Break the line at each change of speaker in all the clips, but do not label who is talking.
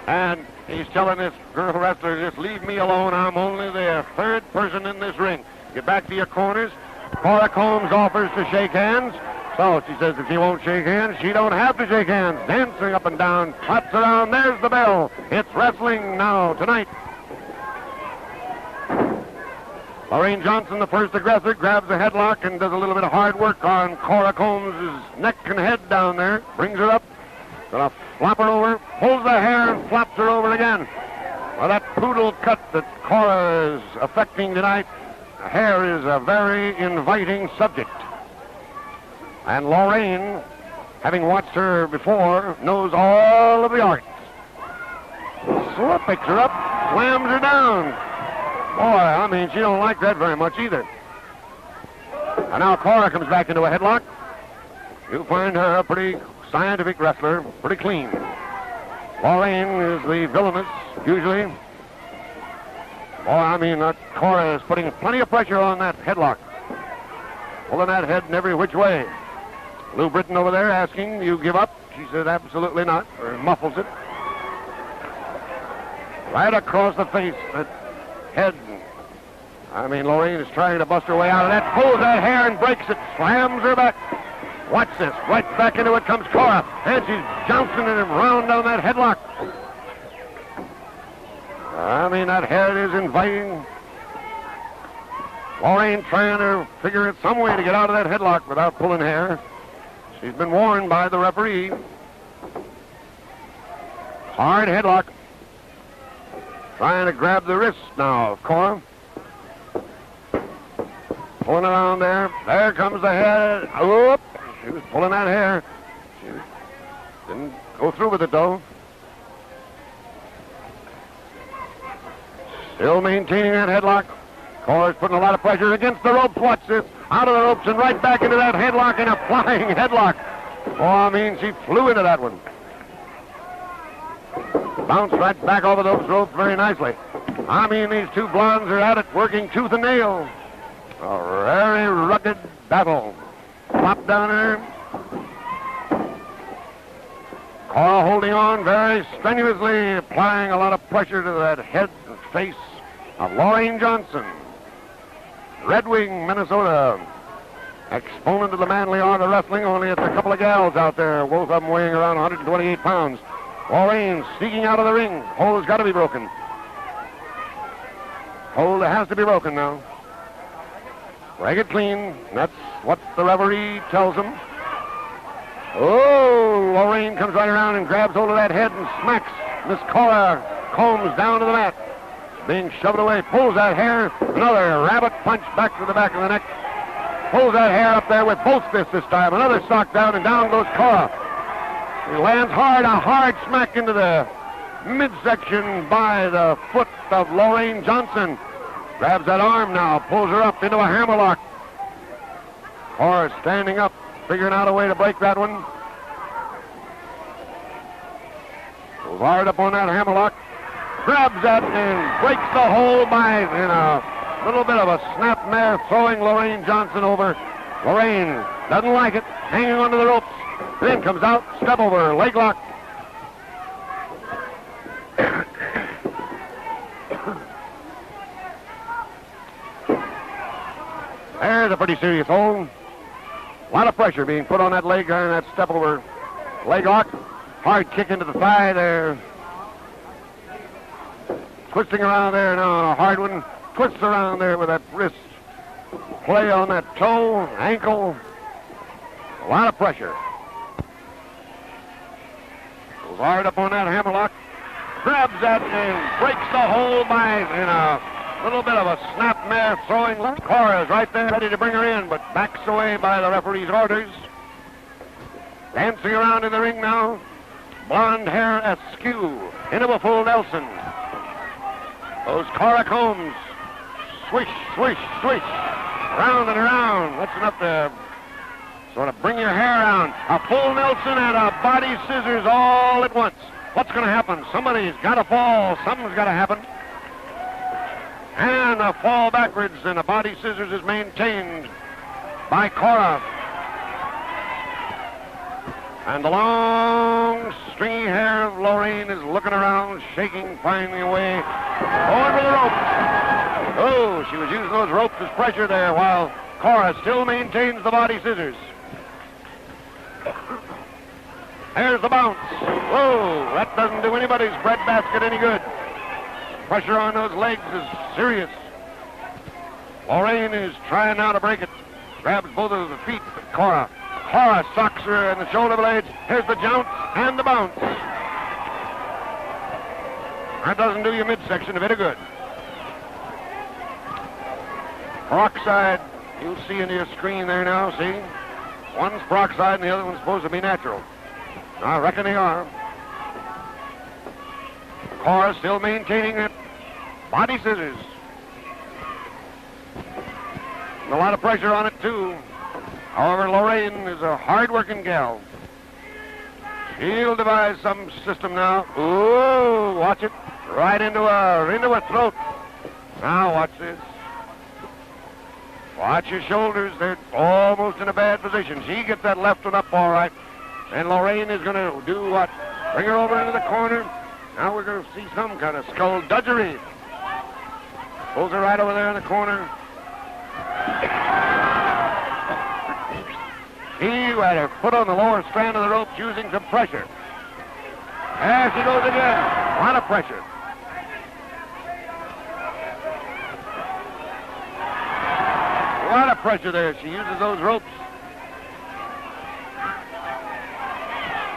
And he's telling this girl wrestler, just leave me alone. I'm only the third person in this ring. Get back to your corners. Cora Combs offers to shake hands. So she says if she won't shake hands, she don't have to shake hands. Dancing up and down, claps around. There's the bell. It's wrestling now tonight. Lorraine Johnson, the first aggressor, grabs a headlock and does a little bit of hard work on Cora Combs' neck and head down there. Brings her up. Gonna flop her over, pulls the hair and flops her over again. Well, that poodle cut that Cora is affecting tonight, hair is a very inviting subject. And Lorraine, having watched her before, knows all of the arts. So picks her up, slams her down. Boy, I mean, she don't like that very much either. And now Cora comes back into a headlock. You'll find her a pretty scientific wrestler, pretty clean. Lorraine is the villainous, usually. Boy, I mean, Cora is putting plenty of pressure on that headlock. Pulling that head in every which way. Lou Britton over there asking, you give up? She said, absolutely not, or muffles it. Right across the face, that head. I mean, Lorraine is trying to bust her way out of that, pulls that hair and breaks it, slams her back. Watch this. Right back into it comes Cora. And she's jouncing it around on that headlock. I mean, that head is inviting. Lorraine trying to figure out some way to get out of that headlock without pulling hair. She's been warned by the referee. Hard headlock. Trying to grab the wrist now of Cora. Pulling it around there. There comes the head. Whoop. She was pulling that hair. She didn't go through with it, though. Still maintaining that headlock. Cora's putting a lot of pressure against the ropes. Watch this. Out of the ropes and right back into that headlock in a flying headlock. Oh, I mean, she flew into that one. Bounced right back over those ropes very nicely. I mean, these two blondes are at it, working tooth and nail. A very rugged battle. Flop down there. Cora holding on very strenuously, applying a lot of pressure to that head and face of Lorraine Johnson. Red Wing, Minnesota. Exponent of the manly art of wrestling, only it's a couple of gals out there, both of them weighing around 128 pounds. Lorraine sneaking out of the ring. Hold has got to be broken. Hold has to be broken now. Break it clean. That's what the referee tells him. Oh, Lorraine comes right around and grabs hold of that head and smacks Miss Cora Combs down to the mat. Being shoved away, pulls that hair. Another rabbit punch back to the back of the neck. Pulls that hair up there with both fists this time. Another sock down, and down goes Cora. He lands hard, a hard smack into the midsection by the foot of Lorraine Johnson. Grabs that arm now, pulls her up into a hammerlock. Cora standing up, figuring out a way to break that one. Goes hard up on that hammerlock. Grabs that and breaks the hold by in a little bit of a snapmare, throwing Lorraine Johnson over. Lorraine doesn't like it, hanging onto the ropes. Then comes out, step over, leg lock. There's a pretty serious hold. A lot of pressure being put on that leg and that step over leg lock. Hard kick into the thigh there. Twisting around there now, a hard one. Twists around there with that wrist. Play on that toe, ankle. A lot of pressure. Goes hard up on that hammerlock. Grabs that and breaks the hold by in a little bit of a snapmare, throwing left. Cora's right there, ready to bring her in, but backs away by the referee's orders. Dancing around in the ring now. Blonde hair askew into a full Nelson. Those Cora Combs. Swish, swish, swish. Round and around. That's enough to sort of bring your hair around. A full Nelson and a body scissors all at once. What's going to happen? Somebody's got to fall. Something's got to happen. And a fall backwards, and a body scissors is maintained by Cora. And the long, stringy hair of Lorraine is looking around, shaking, finding a way, going for the rope. Oh, she was using those ropes as pressure there while Cora still maintains the body scissors. There's the bounce. Whoa, that doesn't do anybody's breadbasket any good. Pressure on those legs is serious. Lorraine is trying now to break it. Grabs both of the feet of Cora. Cora socks her in the shoulder blades. Here's the jounce and the bounce. That doesn't do your midsection a bit of good. Peroxide, you'll see into your screen there now, see? One's peroxide and the other one's supposed to be natural. I reckon they are. Cora still maintaining it. Body scissors. And a lot of pressure on it, too. However, Lorraine is a hard-working gal. She'll devise some system now. Ooh, watch it. Right into her throat. Now, watch this. Watch your shoulders. They're almost in a bad position. She gets that left one up all right. And Lorraine is going to do what? Bring her over into the corner. Now we're going to see some kind of skullduggery. Pulls her right over there in the corner. She had her foot on the lower strand of the rope using some pressure. There she goes again. A lot of pressure. A lot of pressure there. She uses those ropes.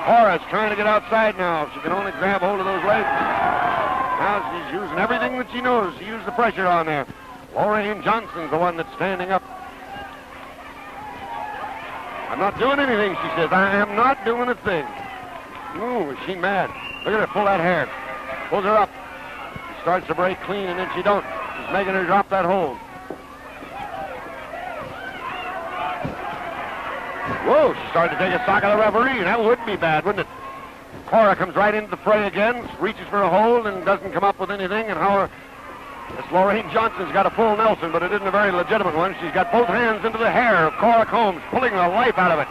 Cora's trying to get outside now. If she can only grab hold of those legs. Now she's using everything that she knows. She used the pressure on there. Lorraine Johnson's the one that's standing up. I'm not doing anything, she says. I am not doing a thing. Ooh, is she mad? Look at her pull that hair. Pulls her up. She starts to break clean, and then she don't. She's making her drop that hold. Whoa, she started to take a sock of the referee. That would be bad, wouldn't it? Cora comes right into the fray again, reaches for a hold, and doesn't come up with anything. And however, this Lorraine Johnson's got a full Nelson, but it isn't a very legitimate one. She's got both hands into the hair of Cora Combs, pulling the life out of it.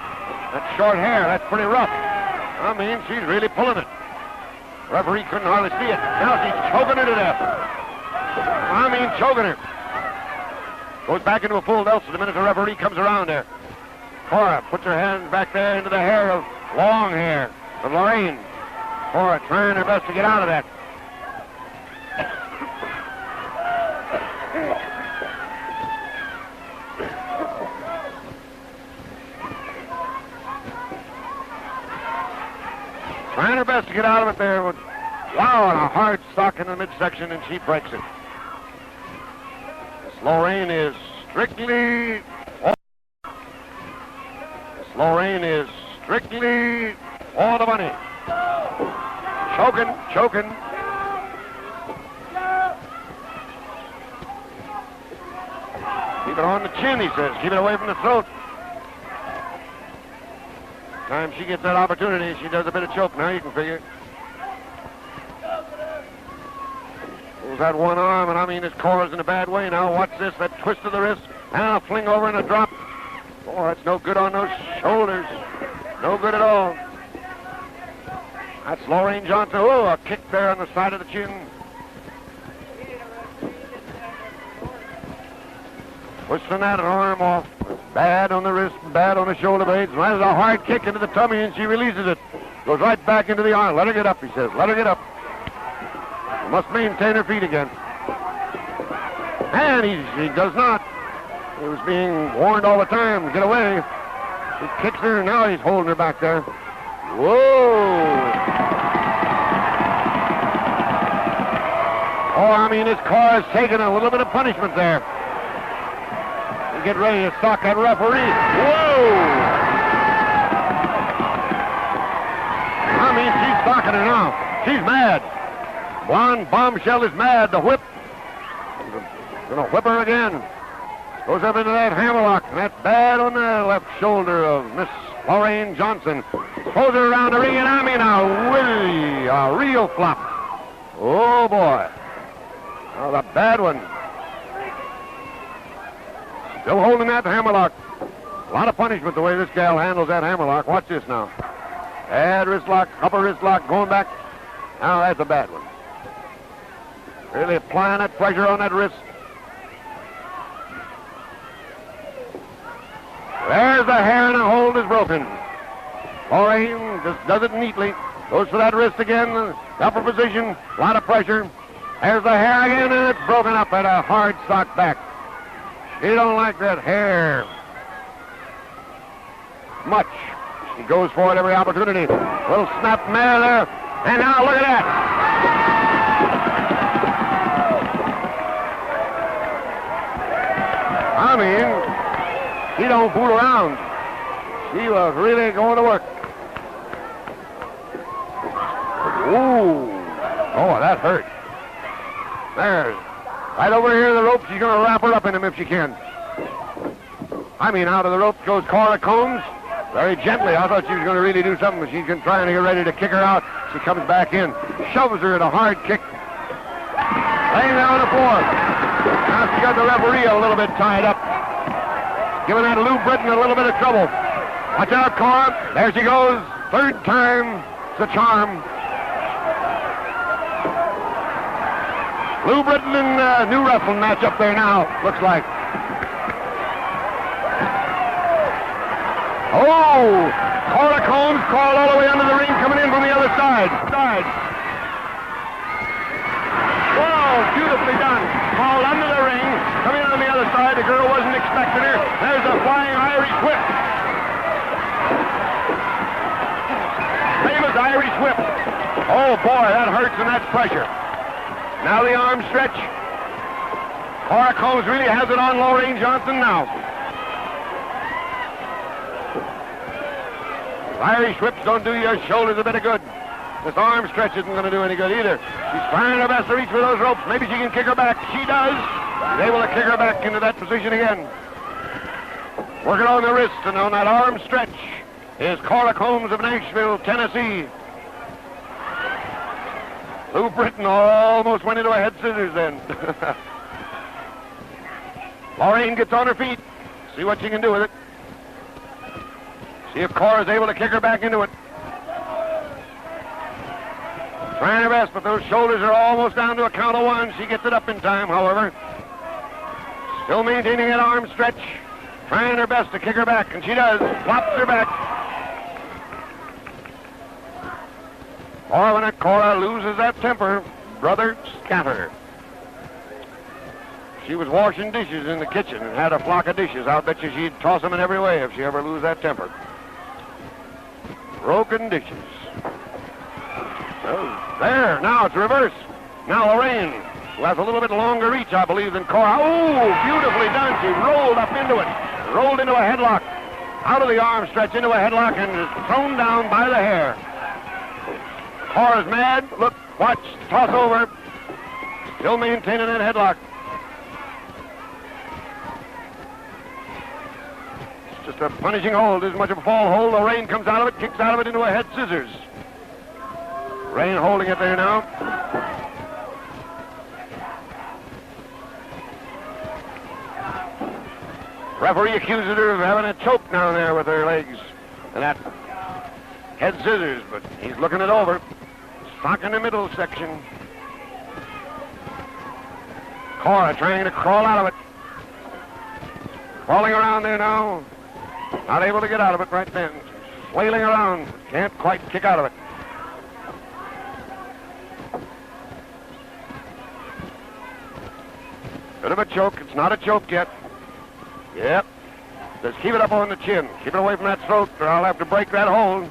That short hair, that's pretty rough. I mean, she's really pulling it. The referee couldn't hardly see it. Now she's choking her to death. I mean, choking her. Goes back into a full Nelson the minute the referee comes around there. Cora puts her hands back there into the hair of long hair of Lorraine. Cora trying her best to get out of that. Trying her best to get out of it there. Wow, and a hard sock in the midsection, and she breaks it. This Lorraine is strictly... Lorraine is strictly for the money. Choking. Keep it on the chin, he says. Keep it away from the throat. Time she gets that opportunity, she does a bit of choke. Now you can figure. Pulls that one arm, and I mean, this Cora's in a bad way now. Watch this, that twist of the wrist, and a fling over and a drop. Oh, that's no good on those shoulders. No good at all. That's Lorraine Johnson. Oh, a kick there on the side of the chin. Twisting that arm off. Bad on the wrist, bad on the shoulder blades. Lands a hard kick into the tummy, and she releases it. Goes right back into the arm. Let her get up, he says. Let her get up. She must maintain her feet again. And he does not. He was being warned all the time to get away. He kicks her, and now he's holding her back there. Whoa! Oh, I mean, this car is taking a little bit of punishment there. You get ready to sock that referee. Whoa! I mean, she's socking her now. She's mad. Blonde Bombshell is mad. The whip. Gonna whip her again. Goes up into that hammerlock, and that's bad on the left shoulder of Miss Lorraine Johnson. Throws her around the ring, and I mean a real flop. Oh, boy. Oh, the bad one. Still holding that hammerlock. A lot of punishment the way this gal handles that hammerlock. Watch this now. Bad wrist lock, upper wrist lock, going back. Now that's a bad one. Really applying that pressure on that wrist. There's the hair and the hold is broken. Lorraine just does it neatly. Goes for that wrist again, the upper position, a lot of pressure. There's the hair again, and it's broken up at a hard sock back. She don't like that hair much. She goes for it every opportunity. Little snap mare there, and now look at that. I mean, she don't fool around. She was really going to work. Ooh. Oh, that hurt. There. Right over here, the rope. She's going to wrap her up in him if she can. I mean, out of the rope goes Cora Combs. Very gently. I thought she was going to really do something, but she's trying to get ready to kick her out. She comes back in. Shoves her at a hard kick. Laying there on the floor. Now she got the referee a little bit tied up. Giving that Lou Britton a little bit of trouble. Watch out, Cora. There she goes. Third time. It's a charm. Lou Britton and new wrestling match up there now, looks like. Oh! Cora Combs crawled all the way under the ring, coming in from the other side. Whoa, beautifully done. Crawled under the ring, coming in on the other side. The girl wasn't expecting her. There's a flying Irish whip. Famous Irish whip. Oh, boy, that hurts and that's pressure. Now the arm stretch. Cora Combs really has it on Lorraine Johnson now. Irish whips don't do your shoulders a bit of good. This arm stretch isn't going to do any good either. She's trying her best to reach for those ropes. Maybe she can kick her back. She does. She's able to kick her back into that position again. Working on the wrist and on that arm stretch is Cora Combs of Nashville, Tennessee. Lou Britton almost went into a head scissors then. Lorraine gets on her feet. See what she can do with it. See if Cora's able to kick her back into it. Trying her best, but those shoulders are almost down to a count of one. She gets it up in time, however. Still maintaining that arm stretch. Trying her best to kick her back, and she does. Flops her back. Or when Cora loses that temper, brother scatter. She was washing dishes in the kitchen and had a flock of dishes. I'll bet you she'd toss them in every way if she ever lose that temper. Broken dishes. Oh, there, now it's reverse. Now Lorraine, who has a little bit longer reach, I believe, than Cora. Oh, beautifully done. She rolled up into it. Rolled into a headlock. Out of the arm stretch into a headlock and is thrown down by the hair. Cora's mad. Look, watch, toss over. Still maintaining that headlock. It's just a punishing hold. Isn't much of a fall hold. Lorraine comes out of it, kicks out of it into a head scissors. Lorraine holding it there now. Referee accuses her of having a choke down there with her legs and that head scissors, but he's looking it over. Sock in the middle section. Cora trying to crawl out of it. Crawling around there now. Not able to get out of it right then. Flailing around. Can't quite kick out of it. Bit of a choke. It's not a choke yet. Yep. Just keep it up on the chin. Keep it away from that throat, or I'll have to break that hold.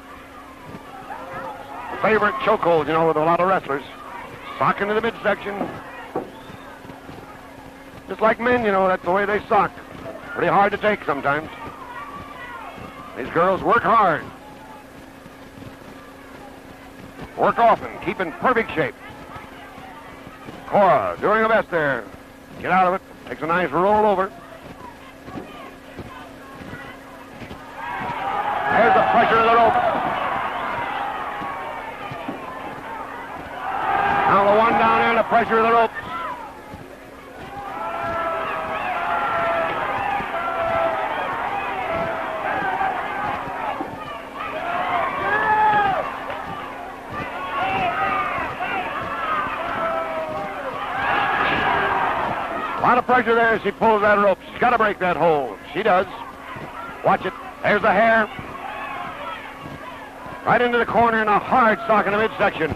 Favorite chokehold, you know, with a lot of wrestlers. Sock into the midsection. Just like men, you know, that's the way they sock. Pretty hard to take sometimes. These girls work hard. Work often, keep in perfect shape. Cora doing her best there. Get out of it. Takes a nice roll over. There's the pressure of the rope. Now the one down there, the pressure of the ropes. lot of pressure there as she pulls that rope. She's got to break that hold. She does. Watch it. There's the hair. Right into the corner and a hard sock in the midsection.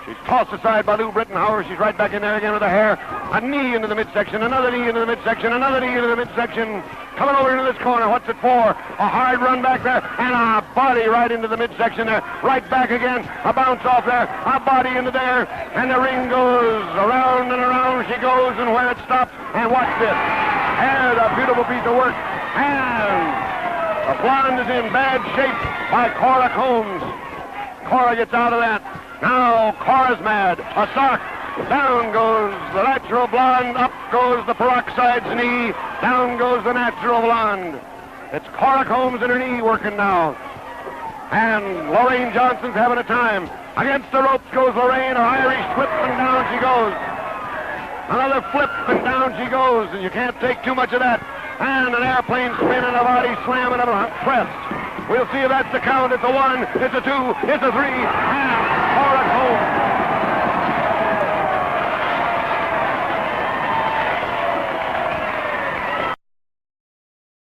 She's tossed aside by Lou Brittenhauer. She's right back in there again with the hair. A knee into the midsection, another knee into the midsection, another knee into the midsection. Coming over into this corner. What's it for? A hard run back there and a body right into the midsection there. Right back again. A bounce off there. A body into there. And the ring goes around and around she goes, and where it stops. And watch this. There's a beautiful piece of work. And the blonde is in bad shape by Cora Combs. Cora gets out of that. Now Cora's mad. A sock. Down goes the natural blonde. Up goes the peroxide's knee. Down goes the natural blonde. It's Cora Combs and her knee working now. And Lorraine Johnson's having a time. Against the ropes goes Lorraine. Her Irish whip, and down she goes. Another flip, and down she goes. And you can't take too much of that. And an airplane spin and a body slam and a press. We'll see if that's the count. It's a 1, it's a 2, it's a 3, and